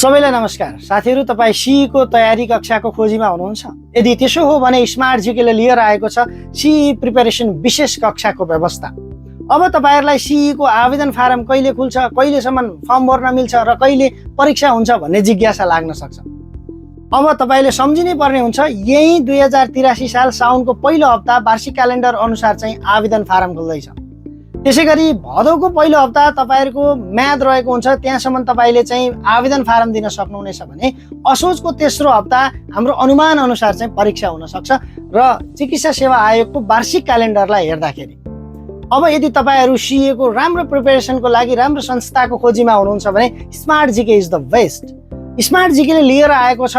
सबैलाई नमस्कार साथीहरू, तपाईँ सीईको तयारी कक्षाको खोजीमा हुनुहुन्छ? यदि त्यसो हो भने स्मार्ट जीकेले लिएर आएको छ सीई प्रिपरेसन विशेष कक्षाको व्यवस्था। अब तपाईहरुलाई सीईको आवेदन फारम कहिले खुल्छ, कहिलेसम्म फर्म भर्न मिल्छ र कहिले परीक्षा हुन्छ भन्ने जिज्ञासा लाग्न सक्छ। अब तपाईले सम्झिनै पर्ने हुन्छ, यही 2083 साल साउनको पहिलो हप्ता वार्षिक क्यालेन्डर अनुसार चाहिँ आवेदन फारम खुल्दैछ। त्यसैगरी भदौको पहिलो हप्ता तपाईहरुको म्याद रहेको हुन्छ, त्यहाँसम्म तपाईले चाहिँ आवेदन फारम दिन सक्नुहुनेछ भने असोजको तेस्रो हप्ता हाम्रो अनुमान अनुसार चाहिँ परीक्षा हुन सक्छ र चिकित्सा सेवा आयोगको वार्षिक क्यालेन्डरलाई हेर्दाखेरि अब यदि तपाईहरु सीईको राम्रो प्रिपरेसनको लागि राम्रो संस्थाको खोजीमा हुनुहुन्छ भने smart GK is the best. Smart जीकेले लिएर आएको छ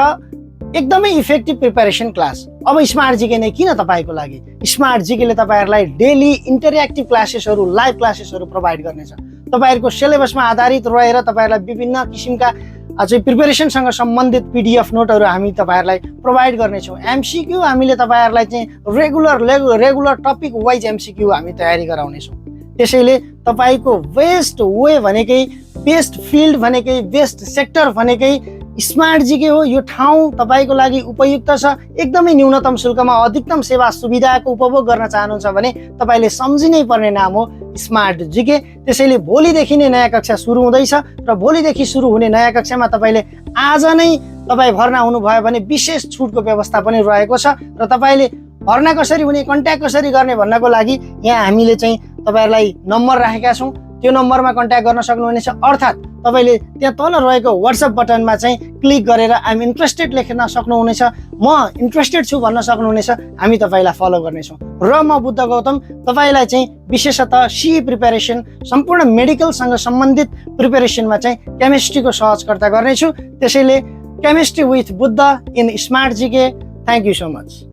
एकदमै इफेक्टिभ प्रिपरेसन क्लास। अब स्मार्ट जीके नै किन तपाईको लागि? स्मार्ट जीकेले तपाईहरुलाई डेली इन्टरएक्टिभ क्लासेसहरु, लाइभ क्लासेसहरु प्रोभाइड गर्नेछ। तपाईहरुको सिलेबसमा आधारित रहेर तपाईहरुलाई विभिन्न किसिमका चाहिँ प्रिपरेसनसँग सम्बन्धित पीडीएफ नोटहरु हामी तपाईहरुलाई प्रोभाइड गर्नेछौं। एमसीक्यू हामीले तपाईहरुलाई चाहिँ रेगुलर टपिक वाइज एमसीक्यू हामी तयारी गराउनेछौं। त्यसैले तपाईको बेस्ट वे भनेकै, बेस्ट फिल्ड भनेकै, बेस्ट सेक्टर भनेकै स्मार्ट जीके हो। यो ठाउँ तपाईको लागि उपयुक्त छ। एकदमै न्यूनतम शुल्कमा अधिकतम सेवा सुविधाको उपभोग गर्न चाहनुहुन्छ भने तपाईले सम्झिनै पर्ने नाम हो स्मार्ट जीके। त्यसैले भोलिदेखि नै नयाँ कक्षा सुरु हुँदैछ र भोलिदेखि सुरु हुने नयाँ कक्षामा तपाईले आज नै तपाई भर्ना हुनुभयो भने विशेष छुटको व्यवस्था पनि रहेको छ र तपाईले भर्ना कसरी हुने, कन्ट्याक्ट कसरी गर्ने भन्नको लागि यहाँ हामीले चाहिँ तपाईहरुलाई नम्बर राखेका छौं। त्यो नम्बरमा कन्ट्याक्ट गर्न सक्नुहुनेछ, अर्थात् तपाईले त्यहाँ तल रहेको WhatsApp बटनमा चाहिँ क्लिक गरेर आइ एम इन्ट्रेस्टेड लेख्न सक्नुहुनेछ, म इन्ट्रेस्टेड छु भन्न सक्नुहुनेछ। हामी तपाईलाई फलो गर्नेछौँ र म बुद्ध गौतम तपाईलाई चाहिँ विशेषतः सीई प्रिपरेसन, सम्पूर्ण मेडिकलसँग सम्बन्धित प्रिपरेसनमा चाहिँ केमिस्ट्रीको सहजकर्ता गर्नेछु। त्यसैले chemistry with Buddha in smart GK. Thank you so much.